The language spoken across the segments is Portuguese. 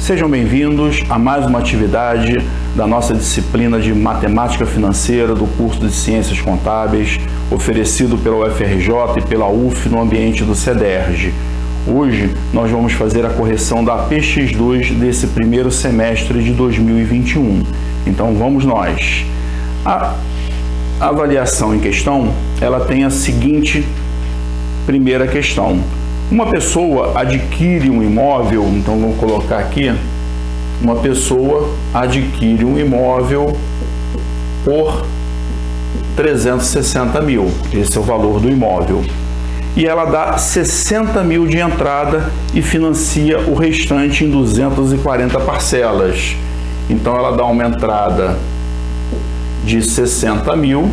Sejam bem-vindos a mais uma atividade da nossa disciplina de Matemática Financeira do curso de Ciências Contábeis, oferecido pela UFRJ e pela UF no ambiente do CEDERJ. Hoje nós vamos fazer a correção da PX2 desse primeiro semestre de 2021. Então vamos nós. A avaliação em questão, ela tem a seguinte primeira questão. Uma pessoa adquire um imóvel, então vamos colocar aqui, uma pessoa adquire um imóvel por 360 mil, esse é o valor do imóvel. E ela dá 60 mil de entrada e financia o restante em 240 parcelas. Então ela dá uma entrada de 60 mil,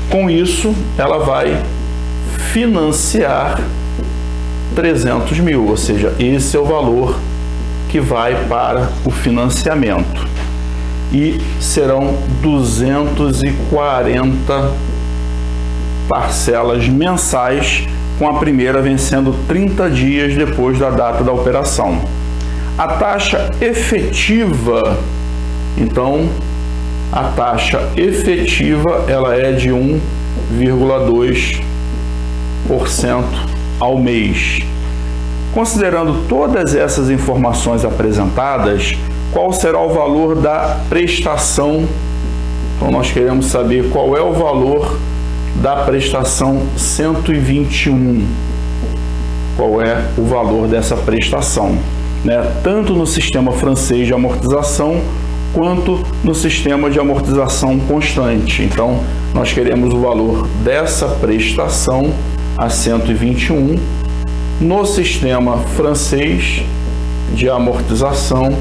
com isso ela vai financiar 300 mil, ou seja, esse é o valor que vai para o financiamento e serão 240 parcelas mensais, com a primeira vencendo 30 dias depois da data da operação. A taxa efetiva, então, a taxa efetiva ela é de 1,2% ao mês. Considerando todas essas informações apresentadas, qual será o valor da prestação? Então nós queremos saber qual é o valor da prestação 121. Qual é o valor dessa prestação, né? Tanto no sistema francês de amortização quanto no sistema de amortização constante. Então nós queremos o valor dessa prestação a 121 no sistema francês de amortização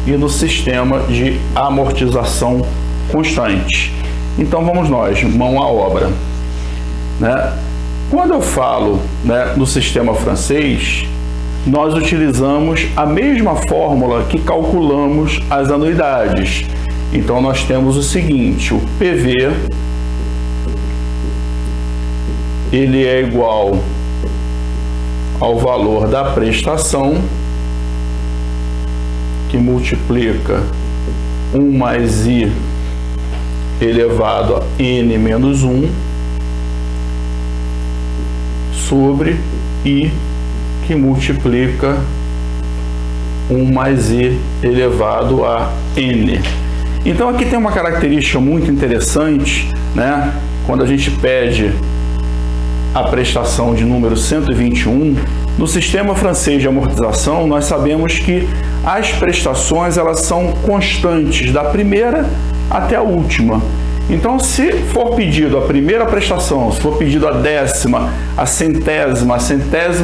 e no sistema de amortização constante. Então vamos nós, mão à obra, né? Quando eu falo, né, no sistema francês, nós utilizamos a mesma fórmula que calculamos as anuidades. Então nós temos o seguinte: o PV ele é igual ao valor da prestação, que multiplica 1 mais I elevado a N menos 1, sobre I, que multiplica 1 mais I elevado a N. Então aqui tem uma característica muito interessante, né? Quando a gente pede a prestação de número 121, no sistema francês de amortização, nós sabemos que as prestações elas são constantes, da primeira até a última. Então, se for pedido a primeira prestação, se for pedido a décima, a centésima,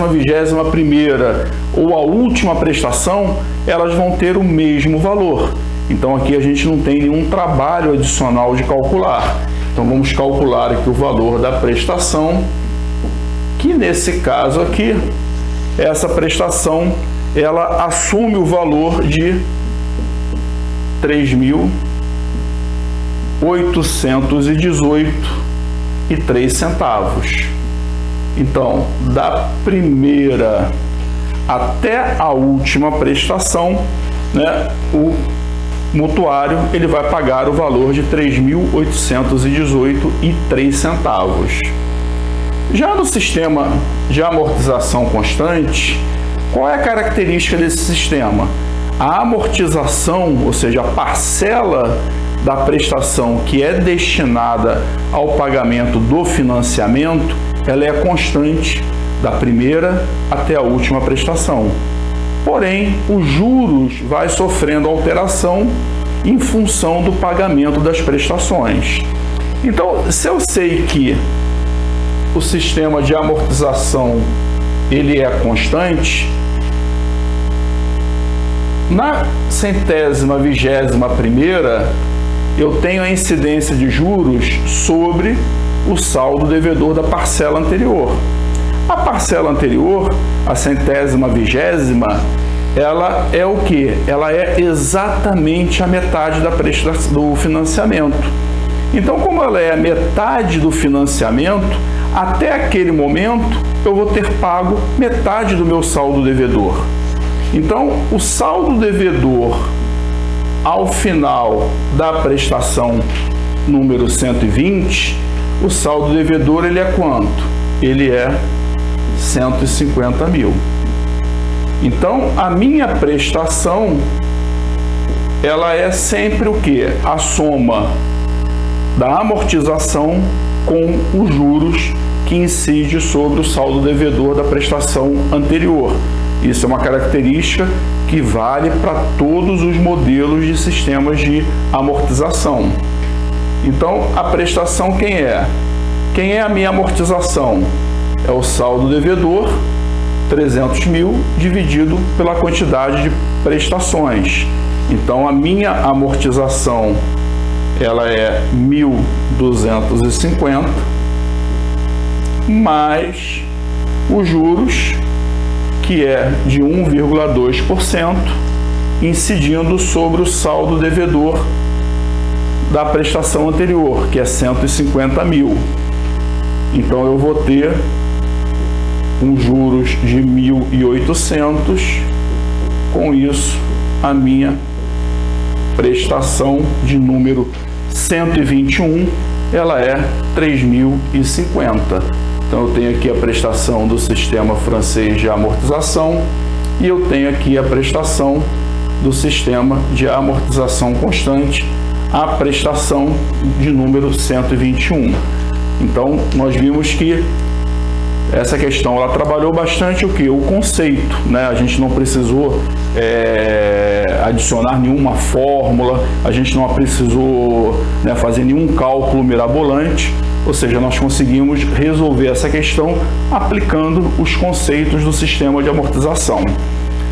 vigésima primeira ou a última prestação, elas vão ter o mesmo valor. Então, aqui a gente não tem nenhum trabalho adicional de calcular. Então, vamos calcular aqui o valor da prestação, que nesse caso aqui, essa prestação, ela assume o valor de 3.818,03 centavos. Então, da primeira até a última prestação, né, o mutuário ele vai pagar o valor de 3.818,03 centavos. Já no sistema de amortização constante, qual é a característica desse sistema? A amortização, ou seja, a parcela da prestação que é destinada ao pagamento do financiamento, ela é constante da primeira até a última prestação. Porém, os juros vai sofrendo alteração em função do pagamento das prestações. Então, se eu sei que o sistema de amortização ele é constante, na centésima, vigésima primeira, eu tenho a incidência de juros sobre o saldo devedor da parcela anterior. A parcela anterior, a centésima, vigésima, ela é o que? Ela é exatamente a metade do financiamento. Então, como ela é a metade do financiamento, até aquele momento eu vou ter pago metade do meu saldo devedor. Então, o saldo devedor ao final da prestação número 120, o saldo devedor ele é quanto? Ele é 150 mil. Então, a minha prestação, ela é sempre o quê? A soma da amortização com os juros que incide sobre o saldo devedor da prestação anterior. Isso é uma característica que vale para todos os modelos de sistemas de amortização. Então, a prestação quem é? Quem é a minha amortização? É o saldo devedor, 300 mil, dividido pela quantidade de prestações. Então, a minha amortização, ela é 1.250, mais os juros, que é de 1,2%, incidindo sobre o saldo devedor da prestação anterior, que é 150 mil. Então, eu vou ter uns juros de 1.800, com isso, a minha prestação de número 121, ela é 3.050. Então, eu tenho aqui a prestação do sistema francês de amortização e eu tenho aqui a prestação do sistema de amortização constante, a prestação de número 121. Então, nós vimos que essa questão ela trabalhou bastante o que? O conceito, né? A gente não precisou adicionar nenhuma fórmula, a gente não precisou, né, fazer nenhum cálculo mirabolante, ou seja, nós conseguimos resolver essa questão aplicando os conceitos do sistema de amortização.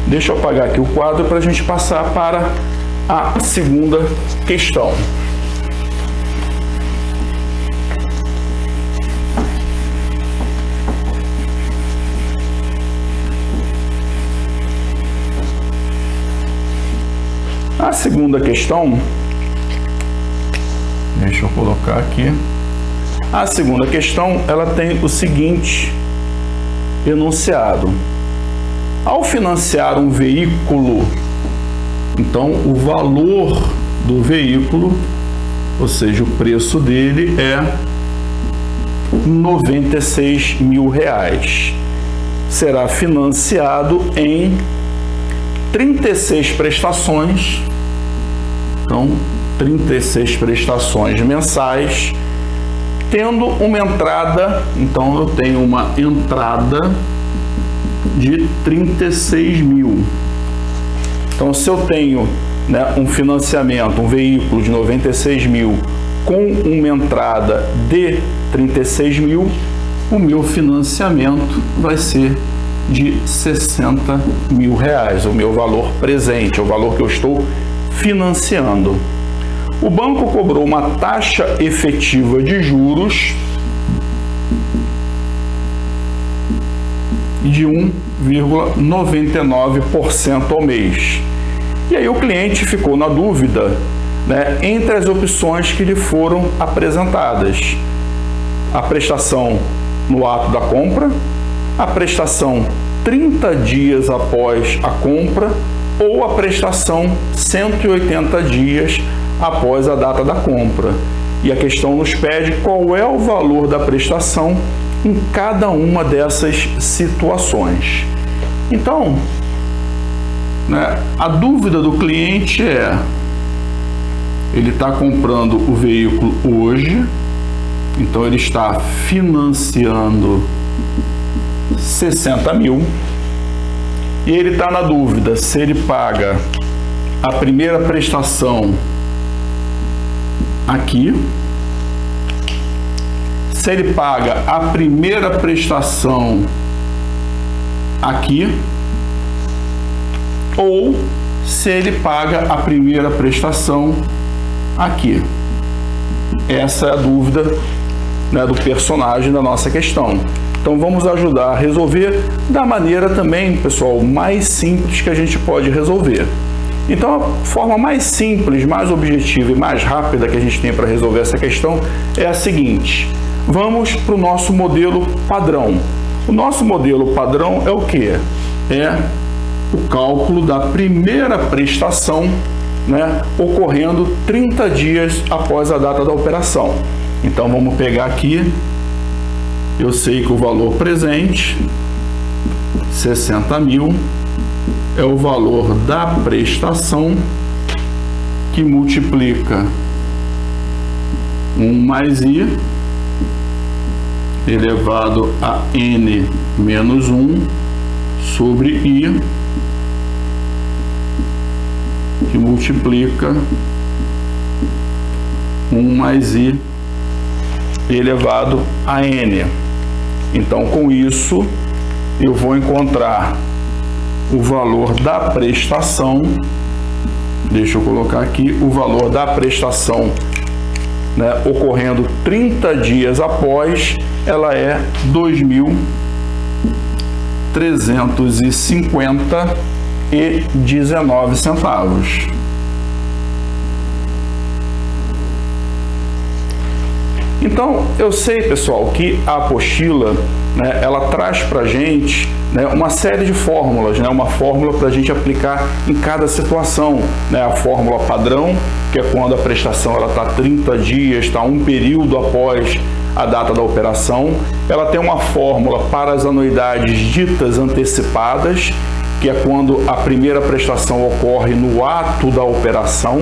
Deixa eu apagar aqui o quadro para a gente passar para a segunda questão. A segunda questão, deixa eu colocar aqui. A segunda questão, ela tem o seguinte enunciado: ao financiar um veículo, então o valor do veículo, ou seja, o preço dele é R$96 mil, será financiado em 36 prestações, então 36 prestações mensais, tendo uma entrada, então eu tenho uma entrada de 36 mil. Então, se eu tenho, né, um financiamento, um veículo de 96 mil com uma entrada de 36 mil, o meu financiamento vai ser de 60 mil reais, o meu valor presente, o valor que eu estou financiando. O banco cobrou uma taxa efetiva de juros de 1,99% ao mês. E aí o cliente ficou na dúvida, né, entre as opções que lhe foram apresentadas: a prestação no ato da compra, a prestação 30 dias após a compra ou a prestação 180 dias após a data da compra. E a questão nos pede qual é o valor da prestação em cada uma dessas situações. Então, né, a dúvida do cliente é: ele está comprando o veículo hoje, então ele está financiando 60 mil, e ele está na dúvida se ele paga a primeira prestação aqui, se ele paga a primeira prestação aqui, ou se ele paga a primeira prestação aqui. Essa é a dúvida, né, do personagem da nossa questão. Então vamos ajudar a resolver da maneira também, pessoal, mais simples que a gente pode resolver. Então a forma mais simples, mais objetiva e mais rápida que a gente tem para resolver essa questão é a seguinte: vamos para o nosso modelo padrão. O nosso modelo padrão é o que? É o cálculo da primeira prestação, né, ocorrendo 30 dias após a data da operação. Então vamos pegar aqui, eu sei que o valor presente, 60 mil, é o valor da prestação que multiplica 1 mais I elevado a N menos 1 sobre I, que multiplica 1 mais I elevado a N. Então, com isso, eu vou encontrar o valor da prestação. Deixa eu colocar aqui o valor da prestação, né, ocorrendo 30 dias após, ela é 2.350,19 centavos. Então, eu sei, pessoal, que a apostila, né, ela traz para a gente, né, uma série de fórmulas, né, uma fórmula para a gente aplicar em cada situação, né, a fórmula padrão, que é quando a prestação está 30 dias, está um período após a data da operação. Ela tem uma fórmula para as anuidades ditas antecipadas, que é quando a primeira prestação ocorre no ato da operação.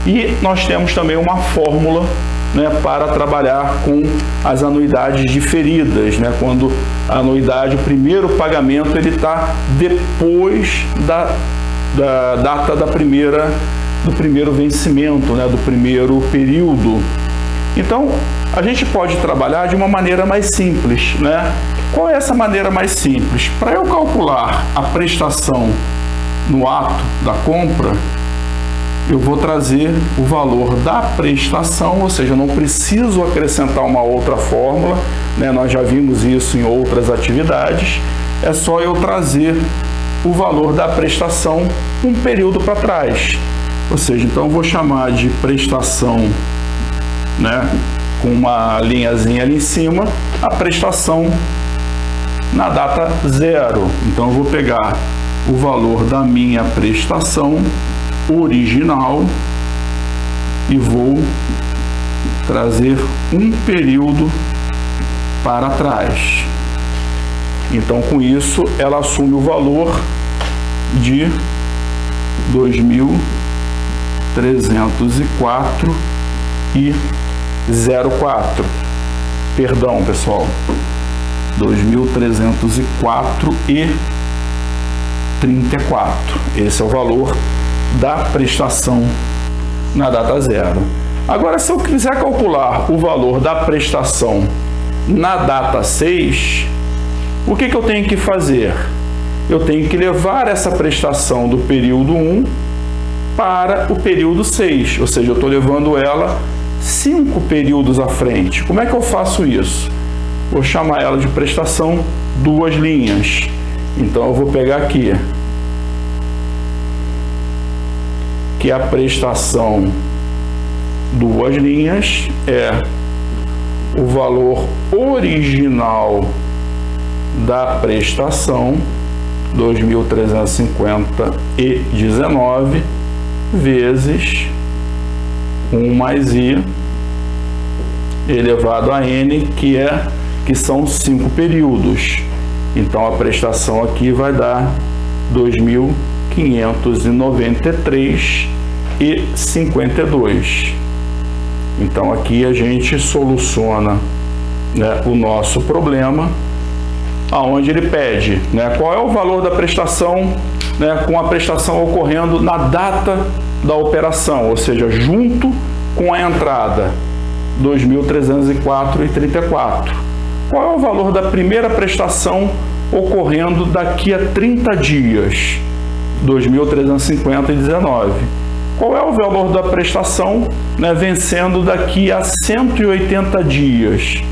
E nós temos também uma fórmula, né, para trabalhar com as anuidades diferidas, né, quando a anuidade, o primeiro pagamento, ele está depois da data do primeiro vencimento, né, do primeiro período. Então, a gente pode trabalhar de uma maneira mais simples, né? Qual é essa maneira mais simples? Para eu calcular a prestação no ato da compra, eu vou trazer o valor da prestação, ou seja, não preciso acrescentar uma outra fórmula, né? Nós já vimos isso em outras atividades. É só eu trazer o valor da prestação um período para trás. Ou seja, então eu vou chamar de prestação, né, com uma linhazinha ali em cima, a prestação na data 0. Então eu vou pegar o valor da minha prestação original e vou trazer um período para trás. Então, com isso, ela assume o valor de 2.304,04. Perdão, pessoal. 2.304,34. Esse é o valor da prestação na data 0. Agora, se eu quiser calcular o valor da prestação na data 6, o que eu tenho que fazer? Eu tenho que levar essa prestação do período 1 para o período 6, ou seja, eu estou levando ela 5 períodos à frente. Como é que eu faço isso? Vou chamar ela de prestação duas linhas. Então eu vou pegar aqui que a prestação duas linhas é o valor original da prestação, 2.350,19, vezes 1 mais I elevado a N, que são 5 períodos. Então a prestação aqui vai dar 2.593,52. Então aqui a gente soluciona, né, o nosso problema, aonde ele pede, né, qual é o valor da prestação, né, com a prestação ocorrendo na data da operação, ou seja, junto com a entrada, 2.304,34. Qual é o valor da primeira prestação ocorrendo daqui a 30 dias? 2.350,19. Qual é o valor da prestação, né, vencendo daqui a 180 dias?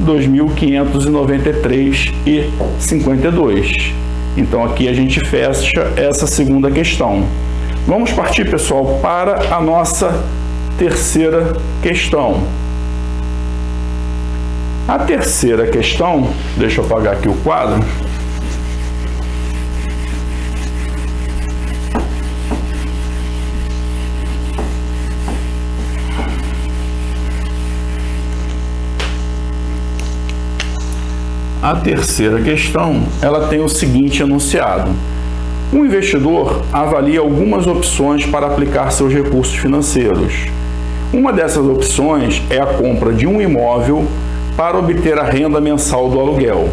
2.593,52. Então aqui a gente fecha essa segunda questão. Vamos partir, pessoal, para a nossa terceira questão. A terceira questão, deixa eu apagar aqui o quadro. a terceira questão, ela tem o seguinte enunciado. Um investidor avalia algumas opções para aplicar seus recursos financeiros. Uma dessas opções é a compra de um imóvel para obter a renda mensal do aluguel.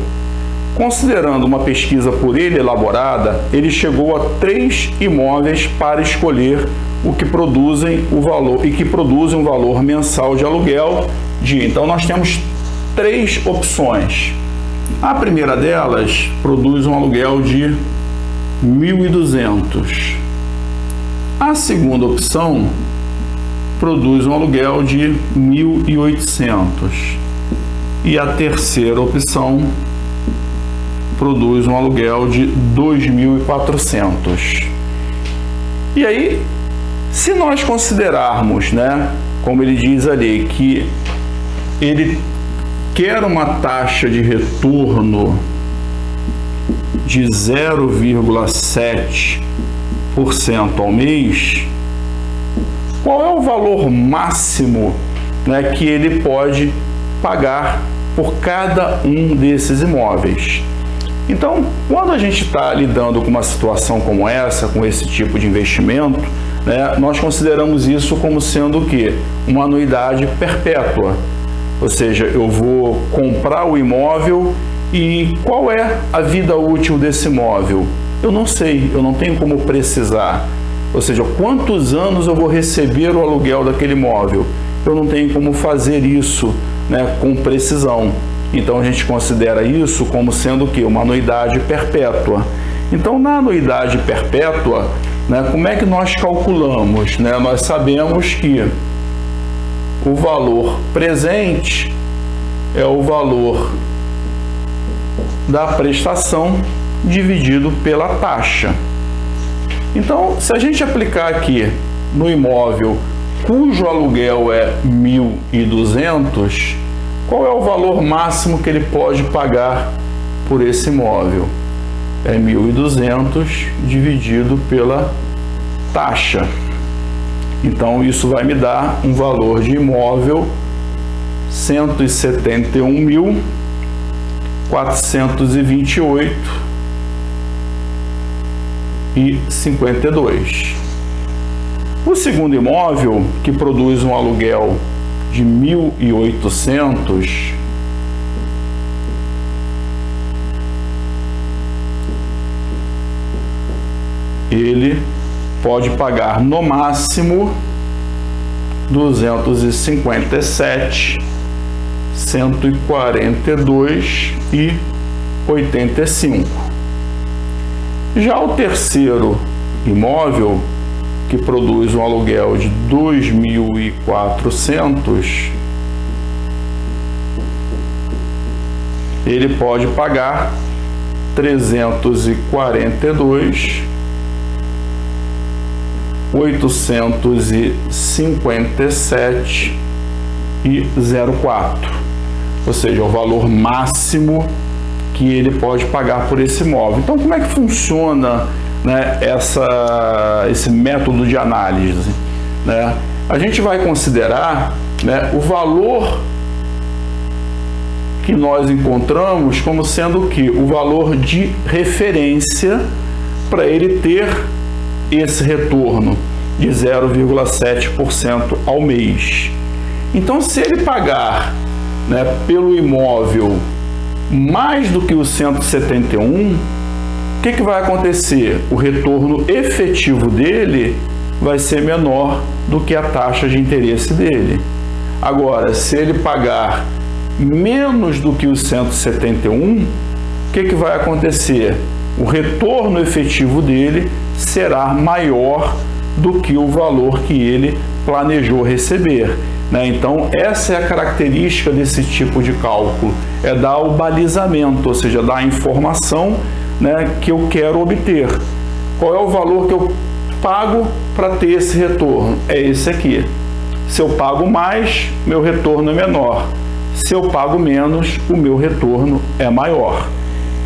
Considerando uma pesquisa por ele elaborada, ele chegou a 3 imóveis para escolher o que produzem o valor e que produzem um valor mensal de aluguel de. Então nós temos 3 opções. A primeira delas produz um aluguel de 1.200. A segunda opção produz um aluguel de 1.800. E a terceira opção produz um aluguel de 2.400. E aí, se nós considerarmos, como ele diz ali, que ele quer uma taxa de retorno de 0,7% ao mês, qual é o valor máximo, que ele pode pagar por cada um desses imóveis? Então, quando a gente está lidando com uma situação como essa, com esse tipo de investimento, nós consideramos isso como sendo o quê? Uma anuidade perpétua. Ou seja, eu vou comprar o imóvel e qual é a vida útil desse imóvel? Eu não sei, eu não tenho como precisar. Ou seja, quantos anos eu vou receber o aluguel daquele imóvel? Eu não tenho como fazer isso com precisão. Então a gente considera isso como sendo o quê? Uma anuidade perpétua. Então na anuidade perpétua, como é que nós calculamos? Nós sabemos que o valor presente é o valor da prestação dividido pela taxa. Então, se a gente aplicar aqui no imóvel cujo aluguel é 1.200, qual é o valor máximo que ele pode pagar por esse imóvel? É 1.200 dividido pela taxa. Então, isso vai me dar um valor de imóvel 171.428,52. O segundo imóvel, que produz um aluguel de 1.800, ele pode pagar no máximo 257.142,85. Já o terceiro imóvel, que produz um aluguel de 2.400, ele pode pagar 347.857,04. Ou seja, o valor máximo que ele pode pagar por esse imóvel. Então, como é que funciona esse método de análise? A gente vai considerar o valor que nós encontramos como sendo o valor de referência para ele ter esse retorno de 0,7% ao mês. Então, se ele pagar pelo imóvel mais do que o 171, o que vai acontecer? O retorno efetivo dele vai ser menor do que a taxa de interesse dele. Agora, se ele pagar menos do que o 171, o que vai acontecer? O retorno efetivo dele será maior do que o valor que ele planejou receber. Então, essa é a característica desse tipo de cálculo, é dar o balizamento, ou seja, dar a informação que eu quero obter. Qual é o valor que eu pago para ter esse retorno? É esse aqui. Se eu pago mais, meu retorno é menor. Se eu pago menos, o meu retorno é maior.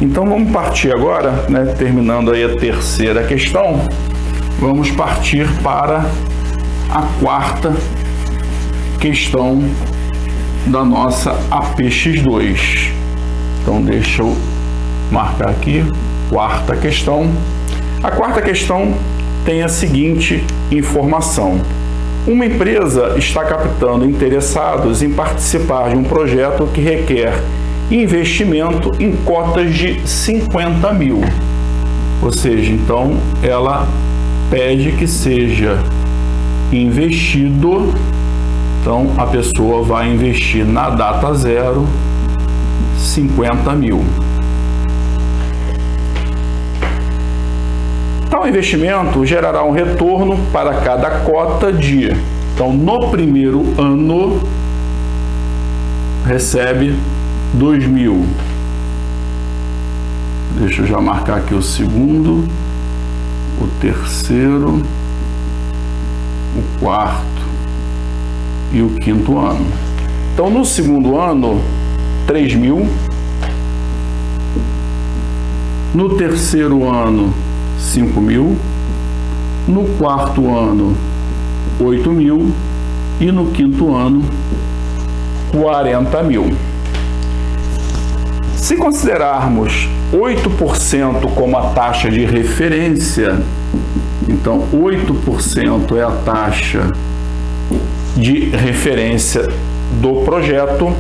Então vamos partir agora, terminando aí a terceira questão, vamos partir para a quarta questão da nossa APX2. Então deixa eu marcar aqui, quarta questão. A quarta questão tem a seguinte informação: uma empresa está captando interessados em participar de um projeto que requer investimento em cotas de 50 mil. Ou seja, então ela pede que seja investido, então a pessoa vai investir na data zero 50 mil. Tal investimento gerará um retorno para cada cota de, então no primeiro ano recebe 2.000. Deixa eu já marcar aqui o segundo, o terceiro, o quarto e o quinto ano. Então no segundo ano 3.000, no terceiro ano 5.000, no quarto ano 8.000 e no quinto ano 40.000. Se considerarmos 8% como a taxa de referência, então 8% é a taxa de referência do projeto,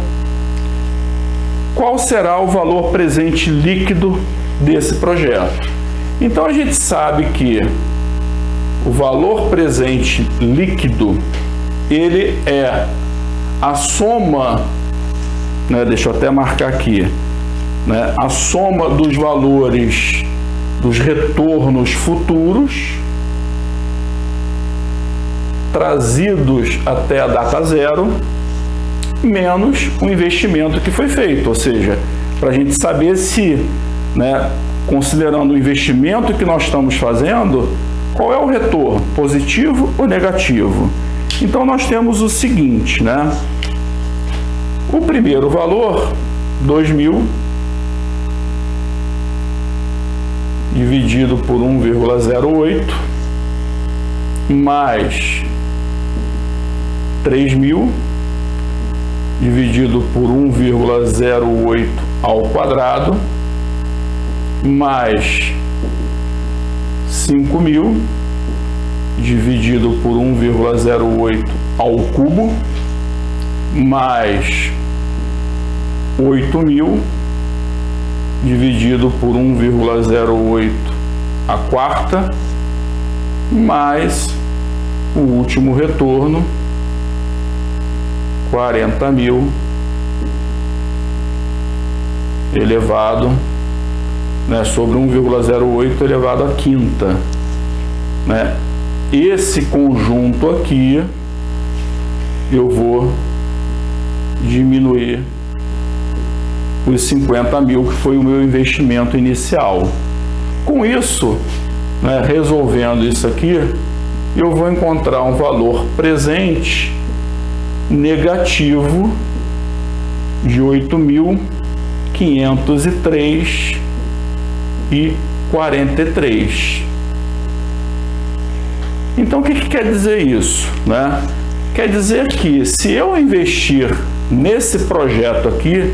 qual será o valor presente líquido desse projeto? Então a gente sabe que o valor presente líquido, ele é a soma, né, deixa eu até marcar aqui, né, a soma dos valores dos retornos futuros trazidos até a data zero, menos o investimento que foi feito. Ou seja, para a gente saber se, né, considerando o investimento que nós estamos fazendo, qual é o retorno, positivo ou negativo. Então nós temos o seguinte, né? O primeiro valor, 2.000, dividido por 1,08, mais 3.000, dividido por 1,08 ao quadrado, mais 5.000, dividido por 1,08 ao cubo, mais 8.000, dividido por 1,08 à quarta, mais o último retorno, 40.000, elevado, né, sobre 1,08 elevado à quinta, né? Esse conjunto aqui eu vou diminuir os 50.000, que foi o meu investimento inicial. Com isso, né, resolvendo isso aqui, eu vou encontrar um valor presente negativo de 8.503,43. Então o que quer dizer isso, né? Quer dizer que se eu investir nesse projeto aqui,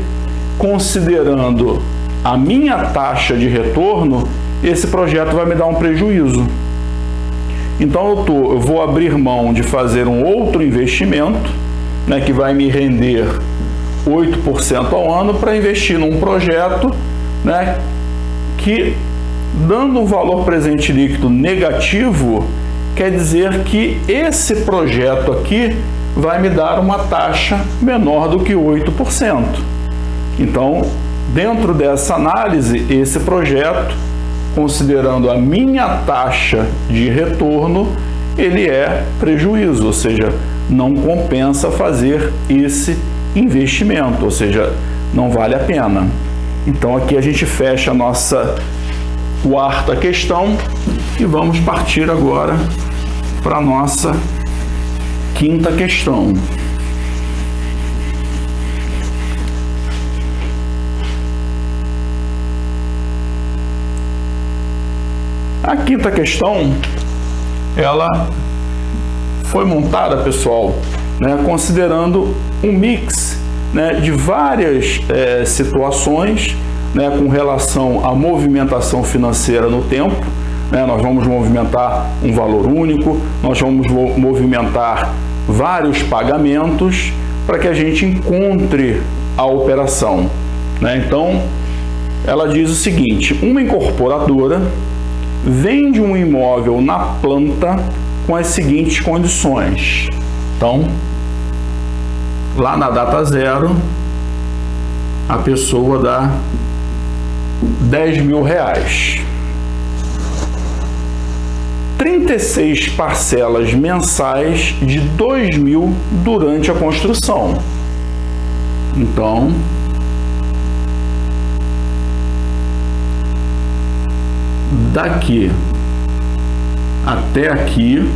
considerando a minha taxa de retorno, esse projeto vai me dar um prejuízo. Então eu vou abrir mão de fazer um outro investimento, né, que vai me render 8% ao ano, para investir num projeto, né, que, dando um valor presente líquido negativo, quer dizer que esse projeto aqui vai me dar uma taxa menor do que 8%. Então, dentro dessa análise, esse projeto, considerando a minha taxa de retorno, ele é prejuízo, ou seja, não compensa fazer esse investimento, ou seja, não vale a pena. Então aqui a gente fecha a nossa quarta questão e vamos partir agora para a nossa quinta questão. A quinta questão, ela foi montada, pessoal, né, considerando um mix né, de várias situações, né, com relação à movimentação financeira no tempo. Né, nós vamos movimentar um valor único, nós vamos movimentar vários pagamentos para que a gente encontre a operação. Né? Então, ela diz o seguinte: uma incorporadora vende um imóvel na planta com as seguintes condições. Então, lá na data zero, a pessoa dá R$10.000. 36 parcelas mensais de R$2.000 durante a construção. Então, daqui até aqui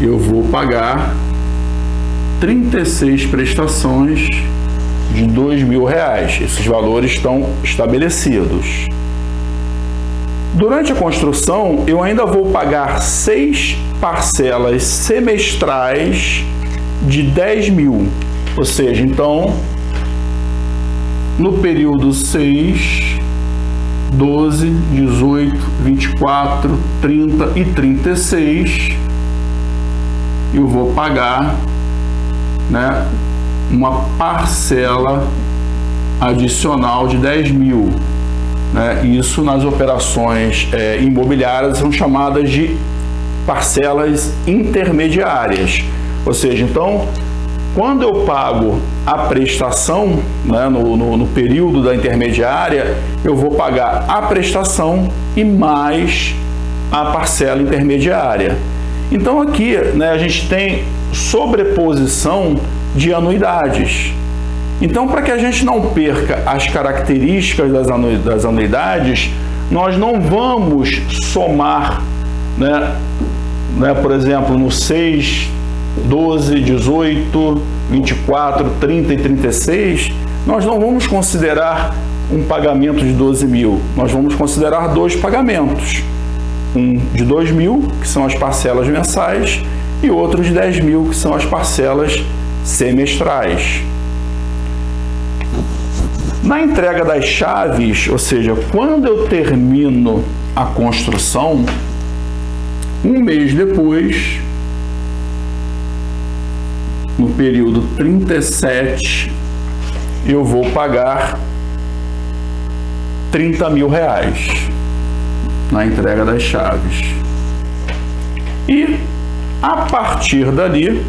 eu vou pagar 36 prestações de R$2.000. Esses valores estão estabelecidos. Durante a construção, eu ainda vou pagar 6 parcelas semestrais de R$10.000. Ou seja, então, no período 6, 12, 18, 24, 30 e 36, eu vou pagar, né, uma parcela adicional de R$10.000. Né? Isso nas operações imobiliárias são chamadas de parcelas intermediárias. Ou seja, então, quando eu pago a prestação, né, no período da intermediária, eu vou pagar a prestação e mais a parcela intermediária. Então aqui, né, a gente tem sobreposição de anuidades. Então, para que a gente não perca as características das anuidades, nós não vamos somar, né, por exemplo, no 6, 12, 18, 24, 30 e 36, nós não vamos considerar um pagamento de R$12.000. Nós vamos considerar 2 pagamentos. Um de R$2.000, que são as parcelas mensais, e outro de R$10.000, que são as parcelas semestrais. Na entrega das chaves, ou seja, quando eu termino a construção, um mês depois, no período 37, eu vou pagar R$30.000 na entrega das chaves. E a partir dali,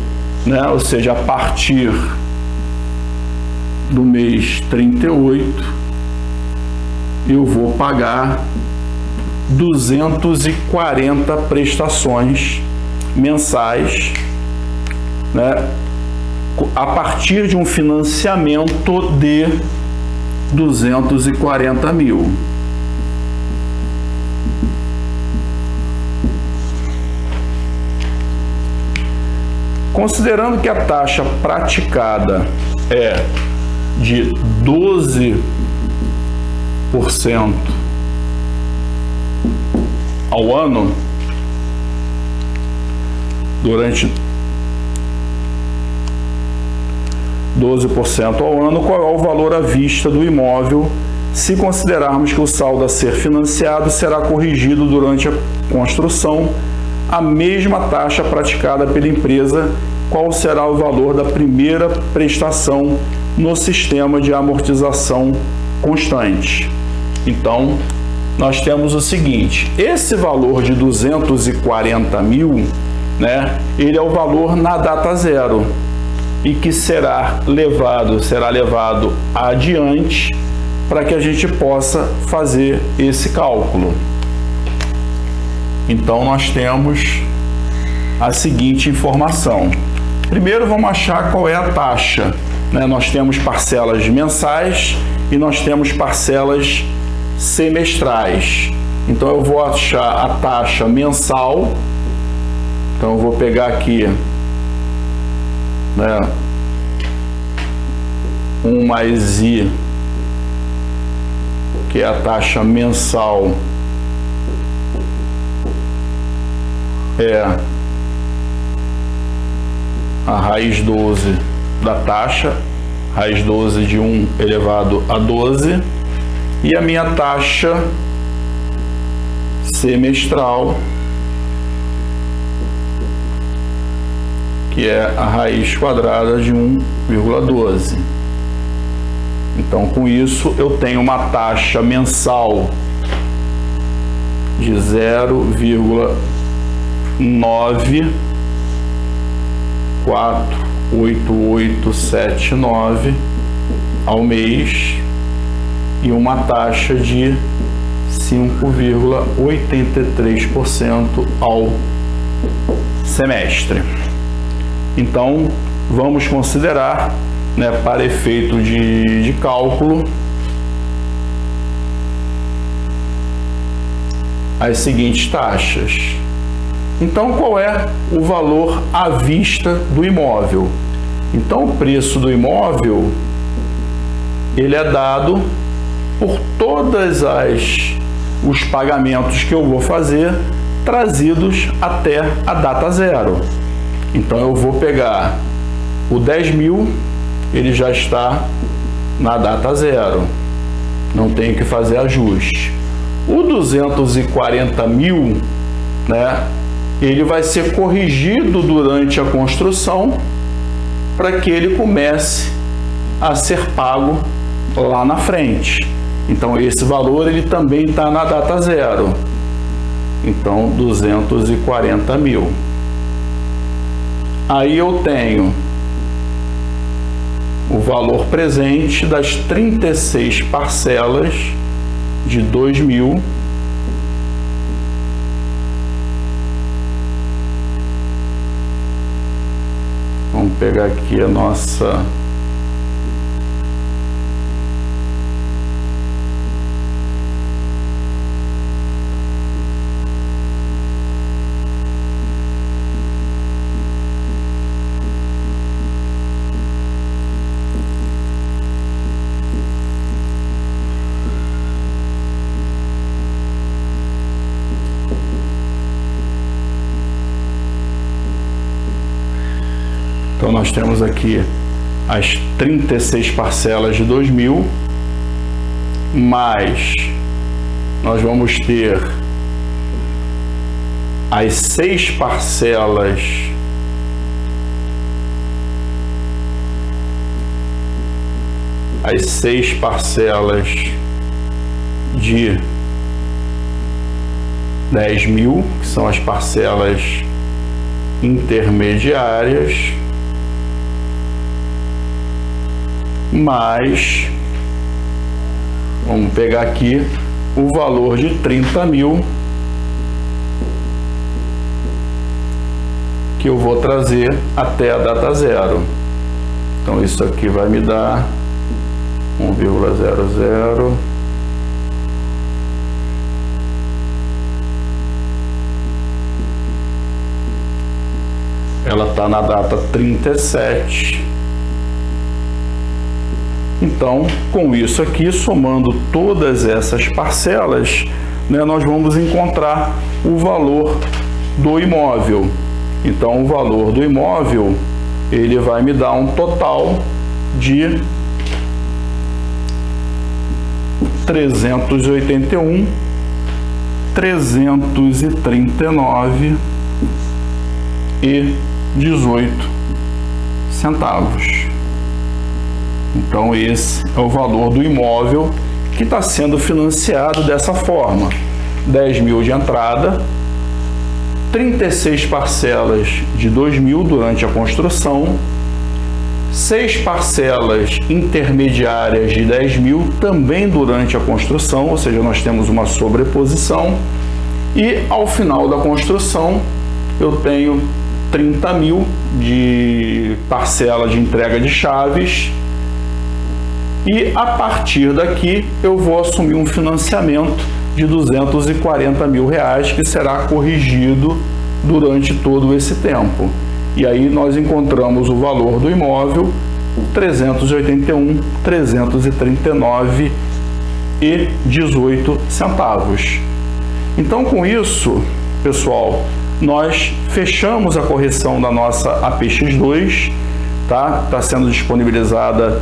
né, ou seja, a partir do mês 38, eu vou pagar 240 prestações mensais, né, a partir de um financiamento de R$240.000. Considerando que a taxa praticada é de 12% ao ano, durante 12% ao ano, qual é o valor à vista do imóvel, se considerarmos que o saldo a ser financiado será corrigido durante a construção a mesma taxa praticada pela empresa, qual será o valor da primeira prestação no sistema de amortização constante. Então, nós temos o seguinte: esse valor de 240.000, né, ele é o valor na data zero e que será levado adiante para que a gente possa fazer esse cálculo. Então, nós temos a seguinte informação. Primeiro, vamos achar qual é a taxa. Né? Nós temos parcelas mensais e nós temos parcelas semestrais. Então, eu vou achar a taxa mensal. Então, eu vou pegar aqui, né, 1 mais I, que é a taxa mensal, é a raiz 12 da taxa, raiz 12 de 1 elevado a 12, e a minha taxa semestral, que é a raiz quadrada de 1,12. Então, com isso, eu tenho uma taxa mensal de 0,9488879 ao mês e uma taxa de 5,83% ao semestre. Então, vamos considerar, né, para efeito de cálculo, as seguintes taxas. Então, qual é o valor à vista do imóvel? Então, o preço do imóvel, ele é dado por todos os pagamentos que eu vou fazer trazidos até a data zero. Então, eu vou pegar o 10.000, ele já está na data zero, não tenho que fazer ajuste. O 240.000, né, ele vai ser corrigido durante a construção para que ele comece a ser pago lá na frente. Então, esse valor ele também está na data zero. Então, 240.000. Aí eu tenho o valor presente das 36 parcelas de 2.000. Vamos pegar aqui a nossa Então, nós temos aqui as 36 parcelas de 2.000, mais nós vamos ter as 6 parcelas de 10.000, que são as parcelas intermediárias, mais, vamos pegar aqui o valor de 30.000 que eu vou trazer até a data zero. Então, isso aqui vai me dar 1,00. Ela está na data 37. Então, com isso aqui, somando todas essas parcelas, né, nós vamos encontrar o valor do imóvel. Então, o valor do imóvel, ele vai me dar um total de 381.339,18. Então, esse é o valor do imóvel que está sendo financiado dessa forma: 10.000 de entrada, 36 parcelas de 2.000 durante a construção, 6 parcelas intermediárias de 10.000 também durante a construção, ou seja, nós temos uma sobreposição, e ao final da construção eu tenho 30.000 de parcela de entrega de chaves. E a partir daqui eu vou assumir um financiamento de R$240.000 que será corrigido durante todo esse tempo. E aí nós encontramos o valor do imóvel, 381.339,18. Então, com isso, pessoal, nós fechamos a correção da nossa APX2, tá? Está sendo disponibilizada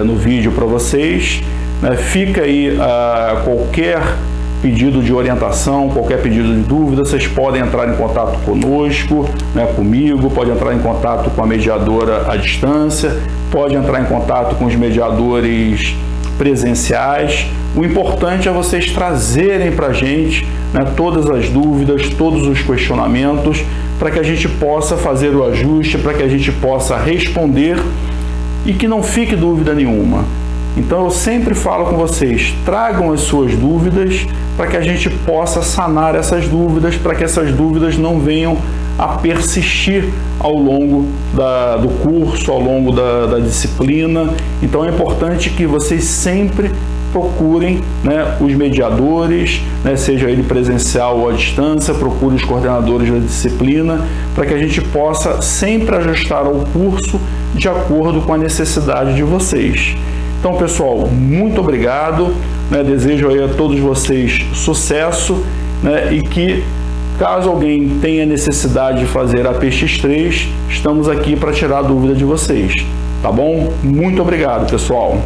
no vídeo para vocês, né? Fica aí qualquer pedido de orientação, qualquer pedido de dúvida, vocês podem entrar em contato conosco, né, comigo, pode entrar em contato com a mediadora à distância, pode entrar em contato com os mediadores presenciais. O importante é vocês trazerem para a gente, né, todas as dúvidas, todos os questionamentos, para que a gente possa fazer o ajuste, para que a gente possa responder e que não fique dúvida nenhuma. Então eu sempre falo com vocês, tragam as suas dúvidas para que a gente possa sanar essas dúvidas, para que essas dúvidas não venham a persistir ao longo do curso, ao longo da disciplina. Então é importante que vocês sempre procurem, né, os mediadores, né, seja ele presencial ou à distância, procure os coordenadores da disciplina, para que a gente possa sempre ajustar o curso de acordo com a necessidade de vocês. Então, pessoal, muito obrigado, né? Desejo aí a todos vocês sucesso, né? E que, caso alguém tenha necessidade de fazer a APX3, estamos aqui para tirar a dúvida de vocês, tá bom? Muito obrigado, pessoal!